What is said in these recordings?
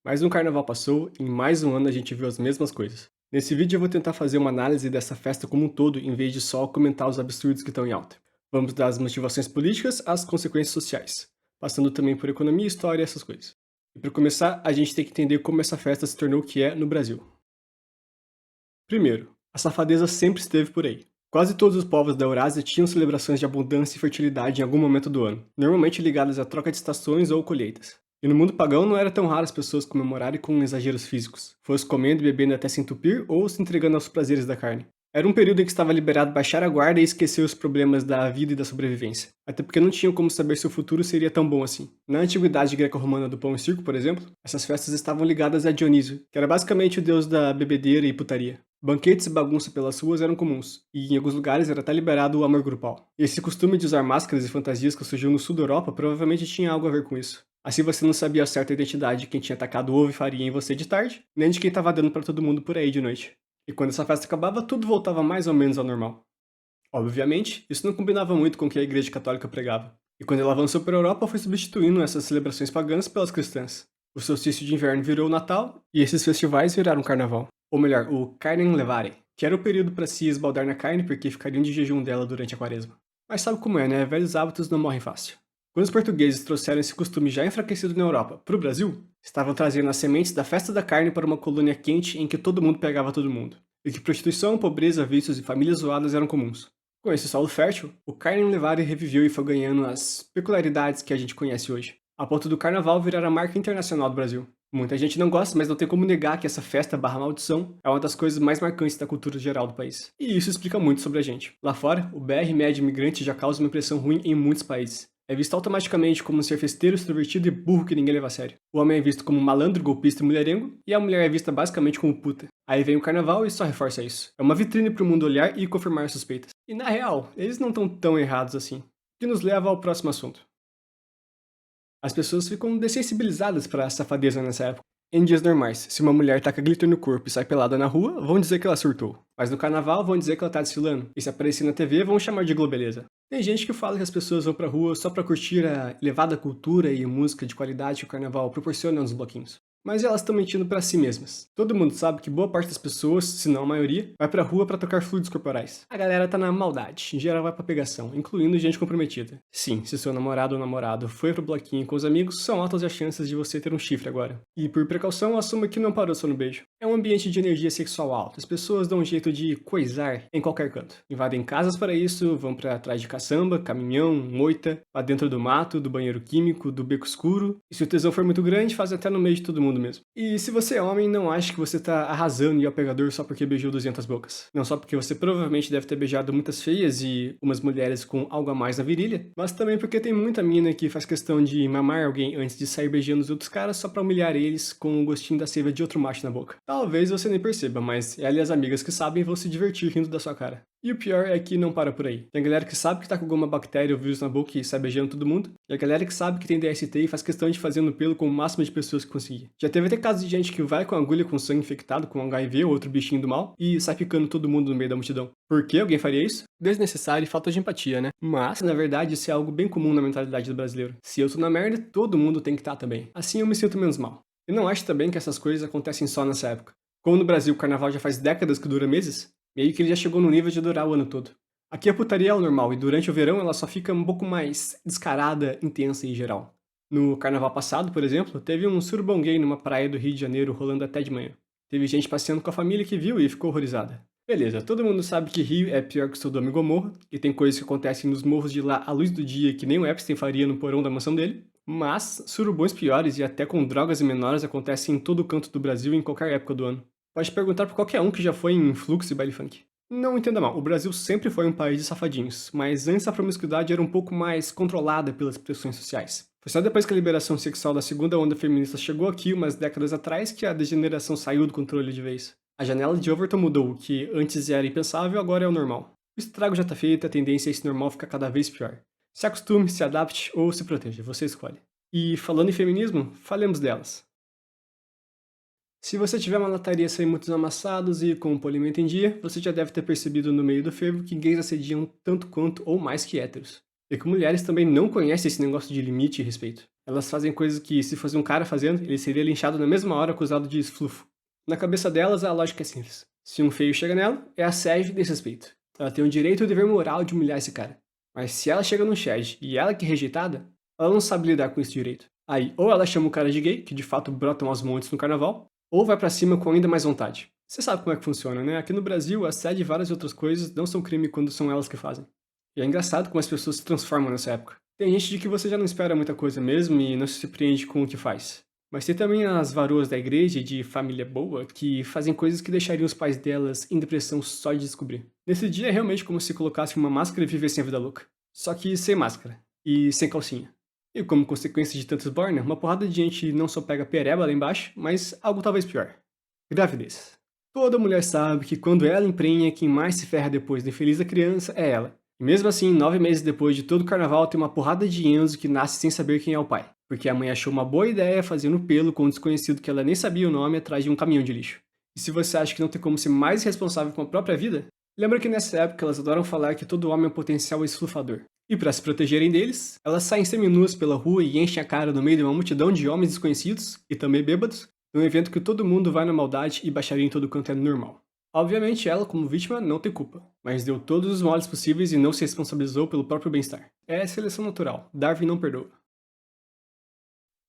Mais um carnaval passou e em mais um ano a gente viu as mesmas coisas. Nesse vídeo eu vou tentar fazer uma análise dessa festa como um todo, em vez de só comentar os absurdos que estão em alta. Vamos das motivações políticas às consequências sociais, passando também por economia, história e essas coisas. E para começar, a gente tem que entender como essa festa se tornou o que é no Brasil. Primeiro, a safadeza sempre esteve por aí. Quase todos os povos da Eurásia tinham celebrações de abundância e fertilidade em algum momento do ano, normalmente ligadas à troca de estações ou colheitas. E no mundo pagão não era tão raro as pessoas comemorarem com exageros físicos, fosse comendo e bebendo até se entupir ou se entregando aos prazeres da carne. Era um período em que estava liberado baixar a guarda e esquecer os problemas da vida e da sobrevivência, até porque não tinham como saber se o futuro seria tão bom assim. Na antiguidade greco-romana do pão e circo, por exemplo, essas festas estavam ligadas a Dionísio, que era basicamente o deus da bebedeira e putaria. Banquetes e bagunça pelas ruas eram comuns, e em alguns lugares era até liberado o amor grupal. E esse costume de usar máscaras e fantasias que surgiu no sul da Europa provavelmente tinha algo a ver com isso. Assim você não sabia a certa identidade de quem tinha atacado ovo e farinha em você de tarde, nem de quem estava dando pra todo mundo por aí de noite. E quando essa festa acabava, tudo voltava mais ou menos ao normal. Obviamente, isso não combinava muito com o que a Igreja Católica pregava. E quando ela avançou para a Europa, foi substituindo essas celebrações pagãs pelas cristãs. O solstício de inverno virou o Natal, e esses festivais viraram o Carnaval. Ou melhor, o Carnem Levare, que era o período para se esbaldar na carne porque ficariam de jejum dela durante a quaresma. Mas sabe como é, né? Velhos hábitos não morrem fácil. Quando os portugueses trouxeram esse costume já enfraquecido na Europa para o Brasil, estavam trazendo as sementes da festa da carne para uma colônia quente em que todo mundo pegava todo mundo, e que prostituição, pobreza, vícios e famílias zoadas eram comuns. Com esse solo fértil, o Carnem Levare reviveu e foi ganhando as peculiaridades que a gente conhece hoje, a ponto do carnaval virar a marca internacional do Brasil. Muita gente não gosta, mas não tem como negar que essa festa barra maldição é uma das coisas mais marcantes da cultura geral do país. E isso explica muito sobre a gente. Lá fora, o BR médio imigrante já causa uma impressão ruim em muitos países. É visto automaticamente como um ser festeiro, extrovertido e burro que ninguém leva a sério. O homem é visto como malandro, golpista e mulherengo, e a mulher é vista basicamente como puta. Aí vem o carnaval e só reforça isso. É uma vitrine para o mundo olhar e confirmar suspeitas. E na real, eles não estão tão errados assim. O que nos leva ao próximo assunto. As pessoas ficam dessensibilizadas para a safadeza nessa época. Em dias normais, se uma mulher taca glitter no corpo e sai pelada na rua, vão dizer que ela surtou. Mas no carnaval vão dizer que ela tá desfilando. E se aparecer na TV, vão chamar de globeleza. Tem gente que fala que as pessoas vão pra rua só pra curtir a elevada cultura e música de qualidade que o carnaval proporciona nos bloquinhos. Mas elas estão mentindo pra si mesmas. Todo mundo sabe que boa parte das pessoas, se não a maioria, vai pra rua pra tocar fluidos corporais. A galera tá na maldade, em geral vai pra pegação, incluindo gente comprometida. Sim, se seu namorado ou namorado foi pro bloquinho com os amigos, são altas as chances de você ter um chifre agora. E por precaução, assuma que não parou só no beijo. É um ambiente de energia sexual alta, as pessoas dão um jeito de coisar em qualquer canto. Invadem casas para isso, vão pra trás de caçamba, caminhão, moita, lá dentro do mato, do banheiro químico, do beco escuro. E se o tesão for muito grande, fazem até no meio de todo mundo mesmo. E se você é homem, não ache que você tá arrasando e é o pegador só porque beijou 200 bocas. Não só porque você provavelmente deve ter beijado muitas feias e umas mulheres com algo a mais na virilha, mas também porque tem muita mina que faz questão de mamar alguém antes de sair beijando os outros caras só pra humilhar eles com o gostinho da seiva de outro macho na boca. Talvez você nem perceba, mas ela e as amigas que sabem vão se divertir rindo da sua cara. E o pior é que não para por aí. Tem a galera que sabe que tá com alguma bactéria ou vírus na boca e sai beijando todo mundo. E a galera que sabe que tem DST e faz questão de fazer no pelo com o máximo de pessoas que conseguir. Já teve até casos de gente que vai com agulha com sangue infectado com HIV ou outro bichinho do mal e sai picando todo mundo no meio da multidão. Por que alguém faria isso? Desnecessário e falta de empatia, né? Mas, na verdade, isso é algo bem comum na mentalidade do brasileiro. Se eu tô na merda, todo mundo tem que estar também. Assim eu me sinto menos mal. E não acho também que essas coisas acontecem só nessa época. Como no Brasil o carnaval já faz décadas que dura meses, meio que ele já chegou no nível de durar o ano todo. Aqui a putaria é o normal, e durante o verão ela só fica um pouco mais descarada, intensa e geral. No carnaval passado, por exemplo, teve um surubão gay numa praia do Rio de Janeiro rolando até de manhã. Teve gente passeando com a família que viu e ficou horrorizada. Beleza, todo mundo sabe que Rio é pior que Sodoma e Gomorra, e tem coisas que acontecem nos morros de lá à luz do dia que nem o Epstein faria no porão da mansão dele, mas surubões piores e até com drogas e menores acontecem em todo canto do Brasil em qualquer época do ano. Pode perguntar pra qualquer um que já foi em fluxo e baile funk. Não entenda mal, o Brasil sempre foi um país de safadinhos, mas antes a promiscuidade era um pouco mais controlada pelas pressões sociais. Foi só depois que a liberação sexual da segunda onda feminista chegou aqui umas décadas atrás que a degeneração saiu do controle de vez. A janela de Overton mudou, o que antes era impensável agora é o normal. O estrago já tá feito, a tendência é esse normal ficar cada vez pior. Se acostume, se adapte ou se proteja, você escolhe. E falando em feminismo, falemos delas. Se você tiver uma lataria sem muitos amassados e com o polimento em dia, você já deve ter percebido no meio do fervo que gays assediam tanto quanto ou mais que héteros. E que mulheres também não conhecem esse negócio de limite e respeito. Elas fazem coisas que, se fosse um cara fazendo, ele seria linchado na mesma hora acusado de esflufo. Na cabeça delas, a lógica é simples. Se um feio chega nela, é assédio e desrespeito. Ela tem o direito e o dever moral de humilhar esse cara. Mas se ela chega num chat e ela que é rejeitada, ela não sabe lidar com isso direito. Aí, ou ela chama o cara de gay, que de fato brotam aos montes no carnaval, ou vai pra cima com ainda mais vontade. Você sabe como é que funciona, né? Aqui no Brasil, assédio e várias outras coisas não são crime quando são elas que fazem. E é engraçado como as pessoas se transformam nessa época. Tem gente de que você já não espera muita coisa mesmo e não se surpreende com o que faz. Mas tem também as varoas da igreja e de família boa que fazem coisas que deixariam os pais delas em depressão só de descobrir. Nesse dia é realmente como se colocassem uma máscara e vivessem a vida louca. Só que sem máscara. E sem calcinha. E como consequência de tantos borna, uma porrada de gente não só pega pereba lá embaixo, mas algo talvez pior. Gravidez. Toda mulher sabe que quando ela emprenha, quem mais se ferra depois da infeliz da criança é ela. E mesmo assim, 9 meses depois de todo o carnaval, tem uma porrada de Enzo que nasce sem saber quem é o pai. Porque a mãe achou uma boa ideia fazendo pelo com um desconhecido que ela nem sabia o nome atrás de um caminhão de lixo. E se você acha que não tem como ser mais responsável com a própria vida, lembra que nessa época elas adoram falar que todo homem é um potencial esflufador. E para se protegerem deles, elas saem seminuas pela rua e enchem a cara no meio de uma multidão de homens desconhecidos, e também bêbados, num evento que todo mundo vai na maldade e baixaria em todo canto é normal. Obviamente ela, como vítima, não tem culpa, mas deu todos os moles possíveis e não se responsabilizou pelo próprio bem-estar. É seleção natural, Darwin não perdoa.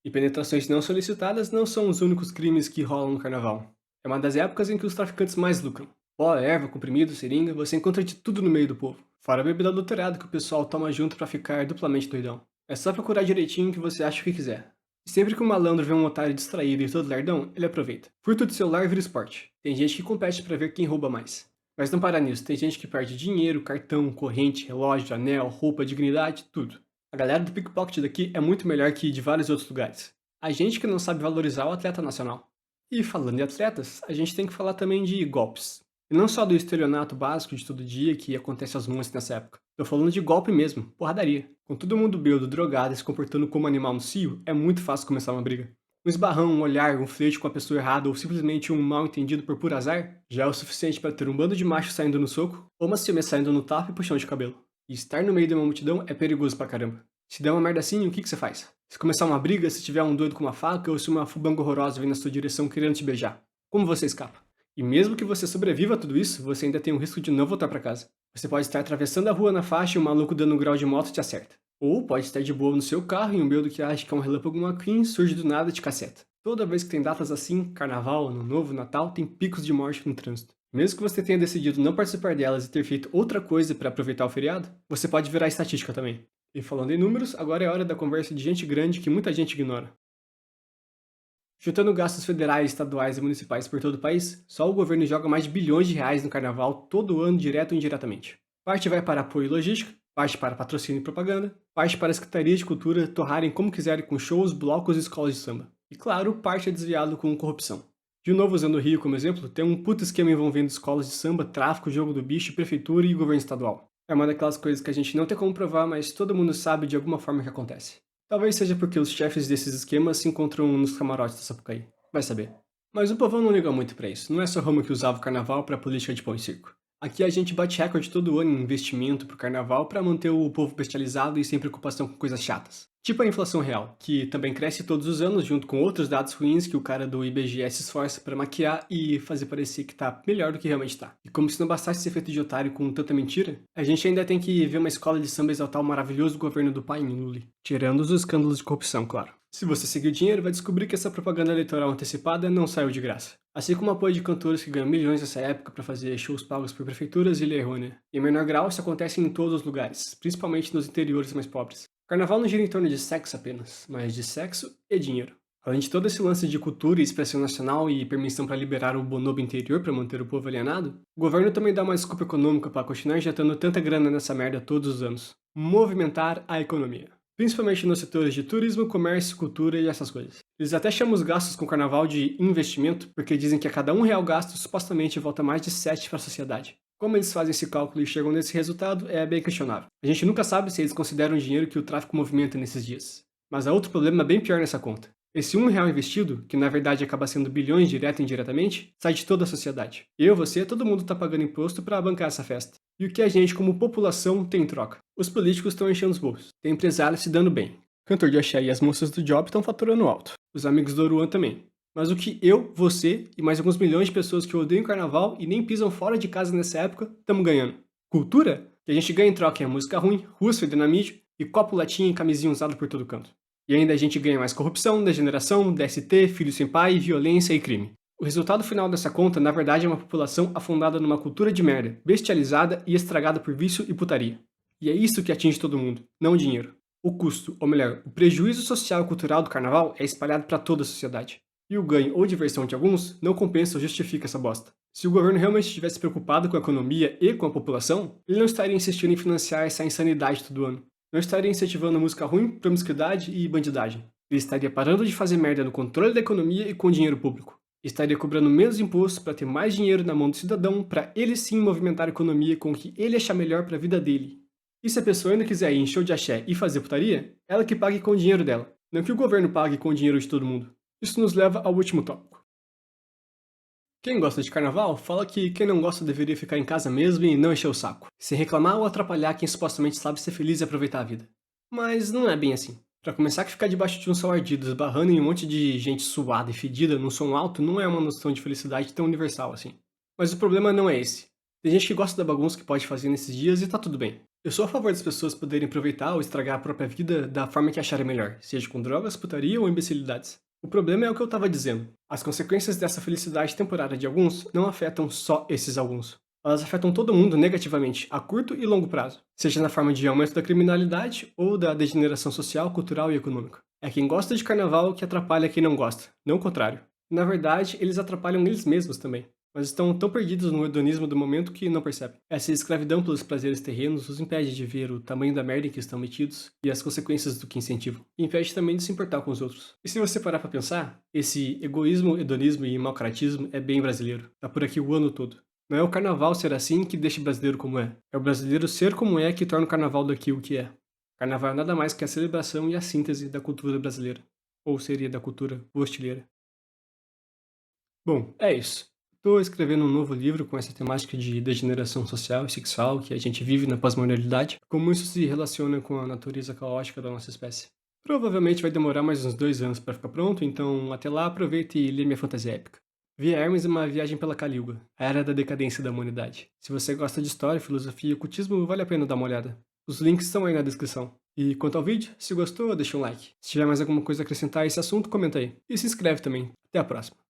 E penetrações não solicitadas não são os únicos crimes que rolam no carnaval. É uma das épocas em que os traficantes mais lucram. Pó, erva, comprimido, seringa, você encontra de tudo no meio do povo. Fora a bebida adulterada que o pessoal toma junto pra ficar duplamente doidão. É só procurar direitinho que você acha o que quiser. E sempre que um malandro vê um otário distraído e todo lardão, ele aproveita. Furto de celular vira esporte. Tem gente que compete pra ver quem rouba mais. Mas não para nisso, tem gente que perde dinheiro, cartão, corrente, relógio, anel, roupa, dignidade, tudo. A galera do pickpocket daqui é muito melhor que de vários outros lugares. A gente que não sabe valorizar o atleta nacional. E falando em atletas, a gente tem que falar também de golpes. E não só do estelionato básico de todo dia que acontece aos montes nessa época. Tô falando de golpe mesmo, porradaria. Com todo mundo bêbado, drogado e se comportando como animal no cio, é muito fácil começar uma briga. Um esbarrão, um olhar, um flerte com a pessoa errada ou simplesmente um mal entendido por puro azar já é o suficiente para ter um bando de machos saindo no soco ou uma fêmea saindo no tapa e puxão de cabelo. E estar no meio de uma multidão é perigoso pra caramba. Se der uma merda assim, o que você faz? Se começar uma briga, se tiver um doido com uma faca ou se uma fubanga horrorosa vem na sua direção querendo te beijar, como você escapa? E mesmo que você sobreviva a tudo isso, você ainda tem o risco de não voltar pra casa. Você pode estar atravessando a rua na faixa e um maluco dando um grau de moto te acerta. Ou pode estar de boa no seu carro e um bêbado que acha que é um relâmpago McQueen surge do nada e te caceta. Toda vez que tem datas assim, carnaval, ano novo, natal, tem picos de morte no trânsito. Mesmo que você tenha decidido não participar delas e ter feito outra coisa para aproveitar o feriado, você pode virar estatística também. E falando em números, agora é hora da conversa de gente grande que muita gente ignora. Juntando gastos federais, estaduais e municipais por todo o país, só o governo joga mais de bilhões de reais no carnaval todo ano, direto ou indiretamente. Parte vai para apoio e logística, parte para patrocínio e propaganda, parte para a Secretaria de Cultura torrarem como quiserem com shows, blocos e escolas de samba. E claro, parte é desviado com corrupção. De novo, usando o Rio como exemplo, tem um puto esquema envolvendo escolas de samba, tráfico, jogo do bicho, prefeitura e governo estadual. É uma daquelas coisas que a gente não tem como provar, mas todo mundo sabe de alguma forma que acontece. Talvez seja porque os chefes desses esquemas se encontram nos camarotes da Sapucaí. Vai saber. Mas o povão não liga muito pra isso. Não é só Roma que usava o carnaval pra política de pão e circo. Aqui a gente bate recorde todo ano em investimento pro carnaval pra manter o povo bestializado e sem preocupação com coisas chatas. Tipo a inflação real, que também cresce todos os anos junto com outros dados ruins que o cara do IBGE se esforça pra maquiar e fazer parecer que tá melhor do que realmente tá. E como se não bastasse ser feito de otário com tanta mentira, a gente ainda tem que ver uma escola de samba exaltar o maravilhoso governo do pai em Lully. Tirando os escândalos de corrupção, claro. Se você seguir o dinheiro, vai descobrir que essa propaganda eleitoral antecipada não saiu de graça. Assim como o apoio de cantores que ganham milhões nessa época para fazer shows pagos por prefeituras e lei errônea. Em menor grau, isso acontece em todos os lugares, principalmente nos interiores mais pobres. O carnaval não gira em torno de sexo apenas, mas de sexo e dinheiro. Além de todo esse lance de cultura e expressão nacional e permissão para liberar o bonobo interior para manter o povo alienado, o governo também dá uma desculpa econômica para continuar injetando tanta grana nessa merda todos os anos. Movimentar a economia. Principalmente nos setores de turismo, comércio, cultura e essas coisas. Eles até chamam os gastos com o carnaval de investimento, porque dizem que a cada R$1 gasto, supostamente volta mais de 7 para a sociedade. Como eles fazem esse cálculo e chegam nesse resultado, é bem questionável. A gente nunca sabe se eles consideram o dinheiro que o tráfico movimenta nesses dias. Mas há outro problema bem pior nessa conta. Esse R$1 investido, que na verdade acaba sendo bilhões direto e indiretamente, sai de toda a sociedade. Eu, você, todo mundo tá pagando imposto para bancar essa festa. E o que a gente, como população, tem em troca? Os políticos estão enchendo os bolsos. Tem empresários se dando bem. Cantor de axé e as moças do job estão faturando alto. Os amigos do Oruan também. Mas o que eu, você e mais alguns milhões de pessoas que odeiam carnaval e nem pisam fora de casa nessa época estamos ganhando? Cultura? Que a gente ganha em troca é música ruim, ruas fedendo na mídia e copo latinha e camisinha usada por todo canto. E ainda a gente ganha mais corrupção, degeneração, DST, filho sem pai, violência e crime. O resultado final dessa conta, na verdade, é uma população afundada numa cultura de merda, bestializada e estragada por vício e putaria. E é isso que atinge todo mundo, não o dinheiro. O custo, ou melhor, o prejuízo social e cultural do carnaval é espalhado para toda a sociedade. E o ganho ou diversão de alguns não compensa ou justifica essa bosta. Se o governo realmente estivesse preocupado com a economia e com a população, ele não estaria insistindo em financiar essa insanidade todo ano. Não estaria incentivando música ruim, promiscuidade e bandidagem. Ele estaria parando de fazer merda no controle da economia e com o dinheiro público. Estaria cobrando menos impostos para ter mais dinheiro na mão do cidadão para ele sim movimentar a economia com o que ele achar melhor para a vida dele. E se a pessoa ainda quiser ir em show de axé e fazer putaria, ela que pague com o dinheiro dela, não que o governo pague com o dinheiro de todo mundo. Isso nos leva ao último tópico. Quem gosta de carnaval fala que quem não gosta deveria ficar em casa mesmo e não encher o saco, sem reclamar ou atrapalhar quem supostamente sabe ser feliz e aproveitar a vida. Mas não é bem assim. Pra começar, que ficar debaixo de um sol ardido, esbarrando em um monte de gente suada e fedida num som alto não é uma noção de felicidade tão universal assim. Mas o problema não é esse. Tem gente que gosta da bagunça que pode fazer nesses dias e tá tudo bem. Eu sou a favor das pessoas poderem aproveitar ou estragar a própria vida da forma que acharem melhor, seja com drogas, putaria ou imbecilidades. O problema é o que eu tava dizendo. As consequências dessa felicidade temporária de alguns não afetam só esses alguns. Elas afetam todo mundo negativamente, a curto e longo prazo, seja na forma de aumento da criminalidade ou da degeneração social, cultural e econômica. É quem gosta de carnaval que atrapalha quem não gosta, não o contrário. Na verdade, eles atrapalham eles mesmos também, mas estão tão perdidos no hedonismo do momento que não percebem. Essa escravidão pelos prazeres terrenos os impede de ver o tamanho da merda em que estão metidos e as consequências do que incentivam. E impede também de se importar com os outros. E se você parar pra pensar, esse egoísmo, hedonismo e malcaratismo é bem brasileiro. Tá por aqui o ano todo. Não é o carnaval ser assim que deixa o brasileiro como é. É o brasileiro ser como é que torna o carnaval daquilo que é. Carnaval é nada mais que a celebração e a síntese da cultura brasileira. Ou seria da cultura hostilheira. Bom, é isso. Estou escrevendo um novo livro com essa temática de degeneração social e sexual que a gente vive na pós-modernidade, como isso se relaciona com a natureza caótica da nossa espécie. Provavelmente vai demorar mais uns 2 anos para ficar pronto, então até lá aproveite e lê minha fantasia épica. Via Hermes é uma viagem pela Calígula, a era da decadência da humanidade. Se você gosta de história, filosofia e ocultismo, vale a pena dar uma olhada. Os links estão aí na descrição. E quanto ao vídeo, se gostou, deixa um like. Se tiver mais alguma coisa a acrescentar a esse assunto, comenta aí. E se inscreve também. Até a próxima.